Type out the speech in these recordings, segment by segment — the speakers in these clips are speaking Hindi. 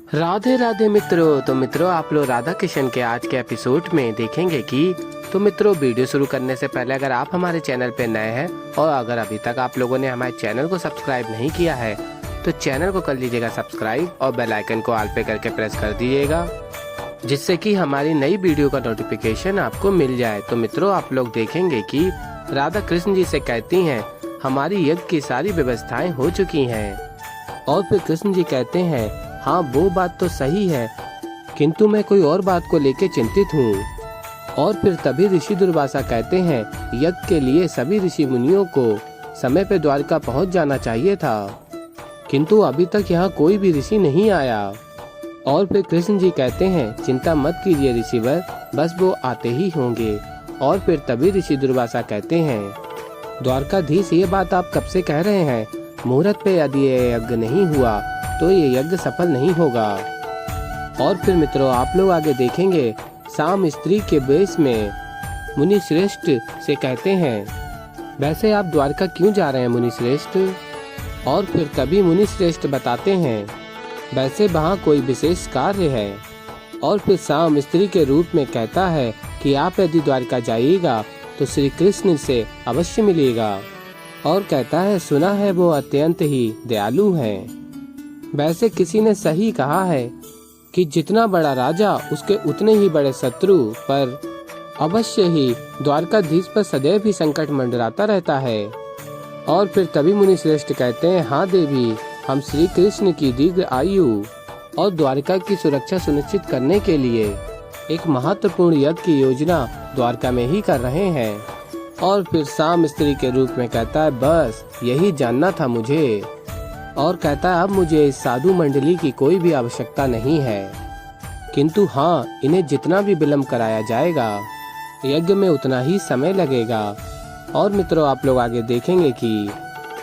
राधे राधे मित्रों। तो मित्रों, आप लोग राधा किशन के आज के एपिसोड में देखेंगे कि मित्रों, वीडियो शुरू करने से पहले अगर आप हमारे चैनल पे नए हैं और अगर अभी तक आप लोगों ने हमारे चैनल को सब्सक्राइब नहीं किया है तो चैनल को कर लीजिएगा सब्सक्राइब और बेल आइकन को ऑल पे करके प्रेस कर दीजिएगा, जिससे कि हमारी नई वीडियो का नोटिफिकेशन आपको मिल जाए। तो मित्रों, आप लोग देखेंगे कि राधा कृष्ण जी से कहती हैं हमारी यज्ञ की सारी व्यवस्थाएं हो चुकी हैं। और फिर कृष्ण जी कहते हैं हाँ, वो बात तो सही है, किंतु मैं कोई और बात को लेकर चिंतित हूँ। और फिर तभी ऋषि दुर्वासा कहते हैं यज्ञ के लिए सभी ऋषि मुनियों को समय पर द्वारका पहुँच जाना चाहिए था, किंतु अभी तक यहाँ कोई भी ऋषि नहीं आया। और फिर कृष्ण जी कहते हैं चिंता मत कीजिए ऋषिवर, बस वो आते ही होंगे। और फिर तभी ऋषि दुर्वासा कहते हैं द्वारकाधीश, ये बात आप कब से कह रहे हैं? मुहूर्त पे यदि ये यज्ञ नहीं हुआ तो ये यज्ञ सफल नहीं होगा। और फिर मित्रों, आप लोग आगे देखेंगे साम स्त्री के वेश में मुनि श्रेष्ठ से कहते हैं वैसे आप द्वारका क्यों जा रहे हैं मुनि श्रेष्ठ? और फिर तभी मुनि श्रेष्ठ बताते हैं वैसे वहाँ कोई विशेष कार्य है। और फिर साम स्त्री के रूप में कहता है कि आप यदि द्वारका जाइएगा तो श्री कृष्ण से अवश्य मिलिएगा। और कहता है सुना है वो अत्यंत ही दयालु हैं। वैसे किसी ने सही कहा है कि जितना बड़ा राजा उसके उतने ही बड़े शत्रु, पर अवश्य ही द्वारकाधीश पर सदैव ही संकट मंडराता रहता है। और फिर तभी मुनि श्रेष्ठ कहते हैं हाँ देवी, हम श्री कृष्ण की दीर्घ आयु और द्वारका की सुरक्षा सुनिश्चित करने के लिए एक महत्वपूर्ण यज्ञ की योजना द्वारका में ही कर रहे हैं। और फिर साम स्त्री के रूप में कहता है बस यही जानना था मुझे। और कहता है अब मुझे इस साधु मंडली की कोई भी आवश्यकता नहीं है, किंतु हाँ, इन्हें जितना भी विलम्ब कराया जाएगा यज्ञ में उतना ही समय लगेगा। और मित्रों, आप लोग आगे देखेंगे कि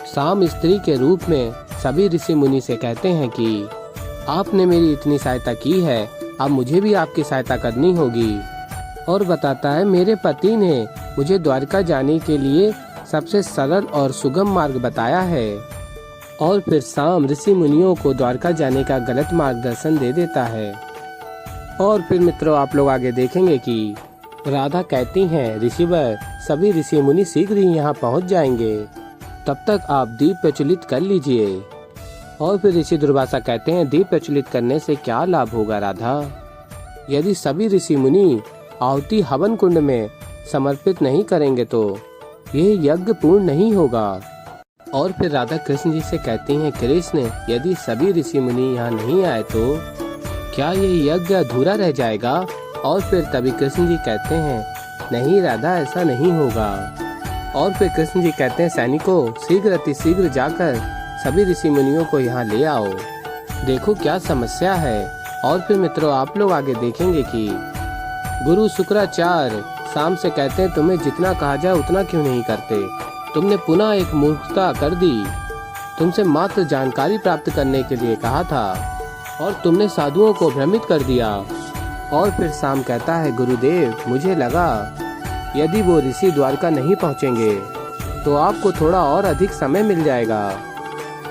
साम स्त्री के रूप में सभी ऋषि मुनि से कहते हैं कि आपने मेरी इतनी सहायता की है, अब मुझे भी आपकी सहायता करनी होगी। और बताता है मेरे पति ने मुझे द्वारका जाने के लिए सबसे सरल और सुगम मार्ग बताया है। और फिर साम ऋषि मुनियों को द्वारका जाने का गलत मार्गदर्शन दे देता है। और फिर मित्रों, आप लोग आगे देखेंगे कि राधा कहती हैं ऋषिवर, सभी ऋषि मुनि शीघ्र ही यहाँ पहुँच जाएंगे, तब तक आप दीप प्रज्वलित कर लीजिए। और फिर ऋषि दुर्वासा कहते हैं दीप प्रज्वलित करने से क्या लाभ होगा राधा? यदि सभी ऋषि मुनि आहुति हवन कुंड में समर्पित नहीं करेंगे तो ये यज्ञ पूर्ण नहीं होगा। और फिर राधा कृष्ण जी से कहती हैं कृष्ण, यदि सभी ऋषि मुनि यहाँ नहीं आए तो क्या ये यज्ञ अधूरा रह जाएगा? और फिर तभी कृष्ण जी कहते हैं नहीं राधा, ऐसा नहीं होगा। और फिर कृष्ण जी कहते हैं सैनिकों, शीघ्र अति शीघ्र जाकर सभी ऋषि मुनियों को यहाँ ले आओ, देखो क्या समस्या है। और फिर मित्रों, आप लोग आगे देखेंगे कि गुरु शुक्राचार्य साम से कहते हैं तुम्हें जितना कहा जाए उतना क्यों नहीं करते? तुमने पुनः एक मूर्खता कर दी, तुमसे मात्र जानकारी प्राप्त करने के लिए कहा था और तुमने साधुओं को भ्रमित कर दिया। और फिर साम कहता है गुरुदेव, मुझे लगा यदि वो ऋषि द्वारका नहीं पहुँचेंगे तो आपको थोड़ा और अधिक समय मिल जाएगा।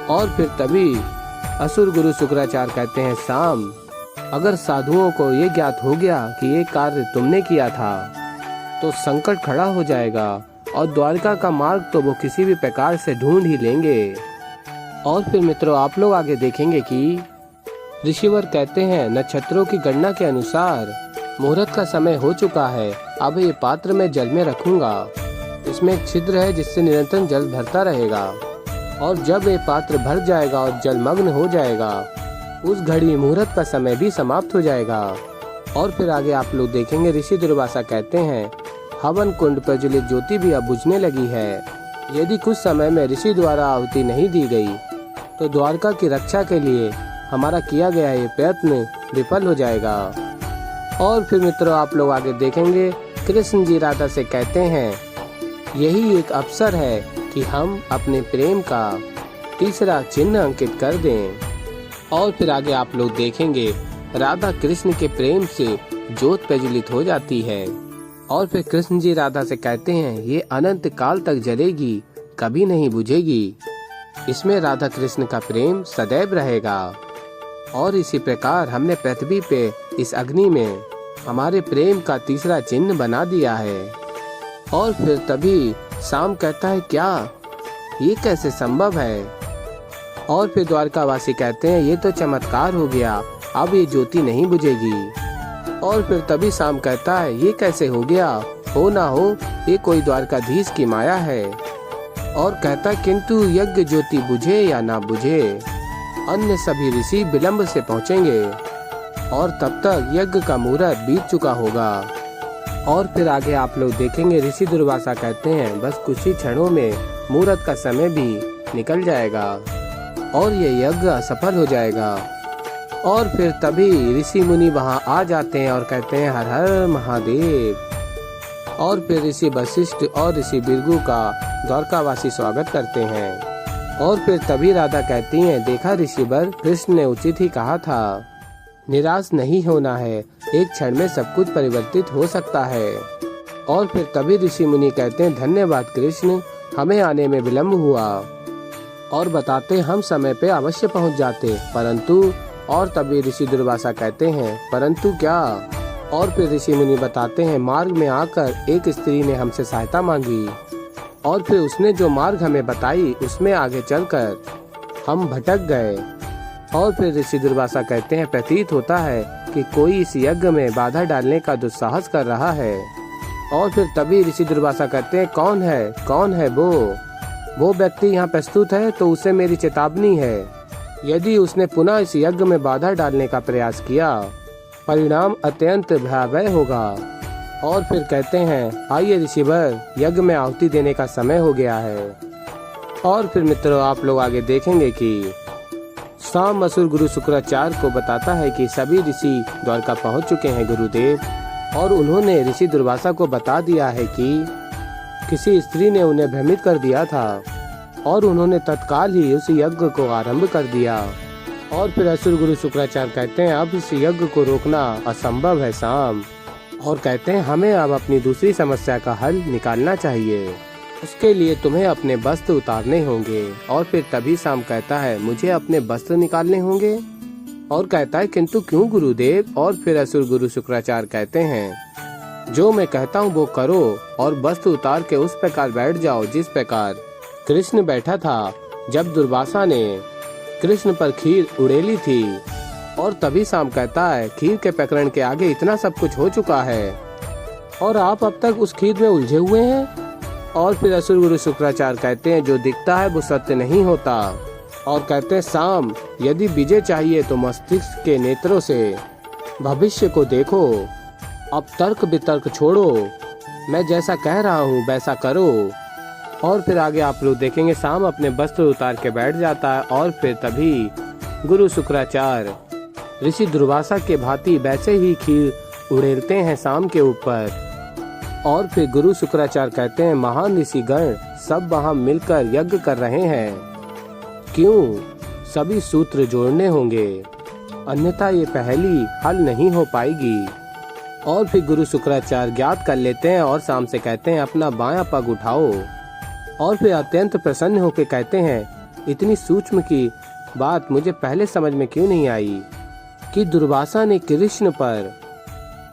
और फिर तभी असुर गुरु शुक्राचार्य कहते हैं साम, अगर साधुओं को ये ज्ञात हो गया कि ये कार्य तुमने किया था तो संकट खड़ा हो जाएगा और द्वारका का मार्ग तो वो किसी भी प्रकार से ढूंढ ही लेंगे। और फिर मित्रों, आप लोग आगे देखेंगे कि ऋषिवर कहते हैं नक्षत्रों की गणना के अनुसार मुहूर्त का समय हो चुका है, अब ये पात्र मैं जल में रखूंगा। इसमें एक छिद्र है जिससे निरंतर जल भरता रहेगा और जब ये पात्र भर जाएगा और जलमग्न हो जाएगा उस घड़ी मुहूर्त का समय भी समाप्त हो जाएगा। और फिर आगे आप लोग देखेंगे ऋषि दुर्वासा कहते हैं हवन कुंड प्रज्वलित ज्योति भी अब बुझने लगी है, यदि कुछ समय में ऋषि द्वारा आहुति नहीं दी गई तो द्वारका की रक्षा के लिए हमारा किया गया ये प्रयत्न विफल हो जाएगा। और फिर मित्रों, आप लोग आगे देखेंगे कृष्ण जी राधा से कहते हैं यही एक अवसर है कि हम अपने प्रेम का तीसरा चिन्ह अंकित कर दें। और फिर आगे आप लोग देखेंगे राधा कृष्ण के प्रेम से ज्योत प्रज्वलित हो जाती है। और फिर कृष्ण जी राधा से कहते हैं ये अनंत काल तक जलेगी, कभी नहीं बुझेगी। इसमें राधा कृष्ण का प्रेम सदैव रहेगा। और इसी प्रकार हमने पृथ्वी पे इस अग्नि में हमारे प्रेम का तीसरा चिन्ह बना दिया है। और फिर तभी शाम कहता है, क्या ये कैसे संभव है? और फिर द्वारकावासी कहते हैं, ये तो चमत्कार हो गया, अब ये ज्योति नहीं बुझेगी। और फिर तभी शाम कहता है, ये कैसे हो गया? हो ना हो ये कोई द्वारकाधीश की माया है। और कहता है, किंतु यज्ञ ज्योति बुझे या ना बुझे, अन्य सभी ऋषि विलंब से पहुंचेंगे और तब तक यज्ञ का मुहूर्त बीत चुका होगा। और फिर आगे आप लोग देखेंगे, ऋषि दुर्वासा कहते हैं, बस कुछ ही क्षणों में मुहूर्त का समय भी निकल जाएगा और ये यज्ञ सफल हो जाएगा। और फिर तभी ऋषि मुनि वहां आ जाते हैं और कहते हैं, हर हर महादेव। और फिर ऋषि वशिष्ठ और ऋषि भृगु का द्वारकावासी स्वागत करते हैं। और फिर तभी राधा कहती हैं, देखा ऋषिवर, कृष्ण ने उचित ही कहा था, निराश नहीं होना है, एक क्षण में सब कुछ परिवर्तित हो सकता है। और फिर तभी ऋषि मुनि कहते हैं, धन्यवाद कृष्ण, हमें आने में विलम्ब हुआ। और बताते, हम समय पे अवश्य पहुंच जाते, परंतु। और तभी ऋषि दुर्वासा कहते हैं, परंतु क्या? और फिर ऋषि मुनि बताते हैं, मार्ग में आकर एक स्त्री ने हमसे सहायता मांगी और फिर उसने जो मार्ग हमें बताई उसमें आगे चलकर हम भटक गए। और फिर ऋषि दुर्वासा कहते हैं, प्रतीत होता है कि कोई इस यज्ञ में बाधा डालने का दुस्साहस कर रहा है। और फिर तभी ऋषि दुर्वासा कहते हैं, कौन है वो व्यक्ति यहाँ प्रस्तुत है तो उसे मेरी चेतावनी है, यदि उसने पुनः इस यज्ञ में बाधा डालने का प्रयास किया, परिणाम अत्यंत भयावह होगा। और फिर कहते हैं, आइए ऋषिवर, यज्ञ में आहुति देने का समय हो गया है। और फिर मित्रों आप लोग आगे देखेंगे कि शाम असुर गुरु शुक्राचार्य को बताता है कि सभी ऋषि द्वारका पहुंच चुके हैं गुरुदेव, और उन्होंने ऋषि दुर्वासा को बता दिया है कि किसी स्त्री ने उन्हें भ्रमित कर दिया था और उन्होंने तत्काल ही उस यज्ञ को आरंभ कर दिया। और फिर असुर गुरु शुक्राचार्य कहते हैं, अब इस यज्ञ को रोकना असंभव है शाम, और कहते हैं हमें अब अपनी दूसरी समस्या का हल निकालना चाहिए, उसके लिए तुम्हें अपने वस्त्र उतारने होंगे। और फिर तभी शाम कहता है, मुझे अपने वस्त्र निकालने होंगे? और कहता है, किंतु क्यों गुरुदेव? और फिर असुर गुरु शुक्राचार्य कहते हैं, जो मैं कहता हूँ वो करो और वस्त्र उतार के उस प्रकार बैठ जाओ जिस प्रकार कृष्ण बैठा था जब दुर्वासा ने कृष्ण पर खीर उड़ेली थी। और तभी शाम कहता है, खीर के प्रकरण के आगे इतना सब कुछ हो चुका है और आप अब तक उस खीर में उलझे हुए हैं। और फिर असुर गुरु शुक्राचार्य कहते हैं, जो दिखता है वो सत्य नहीं होता। और कहते हैं, शाम, यदि विजय चाहिए तो मस्तिष्क के नेत्रों से भविष्य को देखो, अब तर्क वितर्क छोड़ो, मैं जैसा कह रहा हूँ वैसा करो। और फिर आगे आप लोग देखेंगे, शाम अपने वस्त्र उतार के बैठ जाता है और फिर तभी गुरु शुक्राचार्य ऋषि दुर्वासा के भांति वैसे ही खीर उड़ेलते हैं शाम के ऊपर। और फिर गुरु शुक्राचार्य कहते हैं, महान ऋषिगण सब वहाँ मिलकर यज्ञ कर रहे हैं, क्यों? सभी सूत्र जोड़ने होंगे, अन्यथा ये पहेली हल नहीं हो पाएगी। और फिर गुरु शुक्राचार्य ज्ञात कर लेते हैं और शाम से कहते हैं, अपना बायां पग उठाओ। और फिर अत्यंत प्रसन्न होकर कहते हैं, इतनी सूक्ष्म की बात मुझे पहले समझ में क्यों नहीं आई कि दुर्वासा ने कृष्ण पर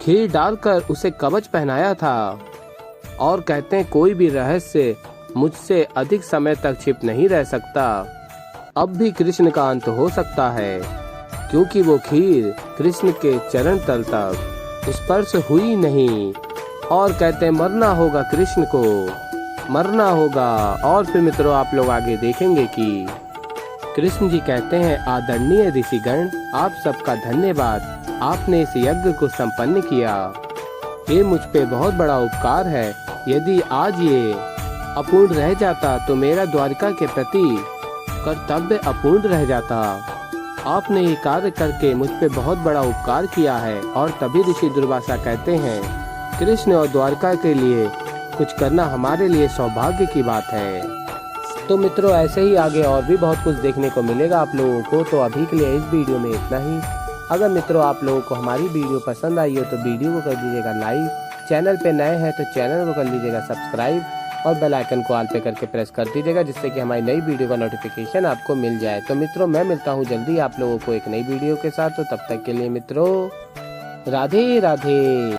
खीर डालकर उसे कवच पहनाया था। और कहते हैं, कोई भी रहस्य मुझसे अधिक समय तक छिप नहीं रह सकता, अब भी कृष्ण का अंत हो सकता है, क्योंकि वो खीर कृष्ण के चरण तल तक स्पर्श हुई नहीं। और कहते हैं, मरना होगा कृष्ण को, मरना होगा। और फिर मित्रों आप लोग आगे देखेंगे कि कृष्ण जी कहते हैं, आदरणीय ऋषिगण, आप सबका धन्यवाद, आपने इस यज्ञ को संपन्न किया, ये मुझ पे बहुत बड़ा उपकार है। यदि आज ये अपूर्ण रह जाता तो मेरा द्वारिका के प्रति कर्तव्य अपूर्ण रह जाता। आपने ये कार्य करके मुझ पे बहुत बड़ा उपकार किया है। और तभी ऋषि दुर्वासा कहते हैं, कृष्ण और द्वारका के लिए कुछ करना हमारे लिए सौभाग्य की बात है। तो मित्रों ऐसे ही आगे और भी बहुत कुछ देखने को मिलेगा आप लोगों को। तो अभी के लिए इस वीडियो में इतना ही। अगर मित्रों आप लोगों को हमारी वीडियो पसंद आई हो तो वीडियो को कर दीजिएगा लाइक, चैनल पे नए हैं तो चैनल को कर लीजिएगा सब्सक्राइब और बेल आइकन को ऑल पे करके प्रेस कर दीजिएगा, जिससे कि हमारी नई वीडियो का नोटिफिकेशन आपको मिल जाए। तो मित्रों मैं मिलता हूँ जल्दी आप लोगों को एक नई वीडियो के साथ, तो तब तक के लिए मित्रों राधे राधे।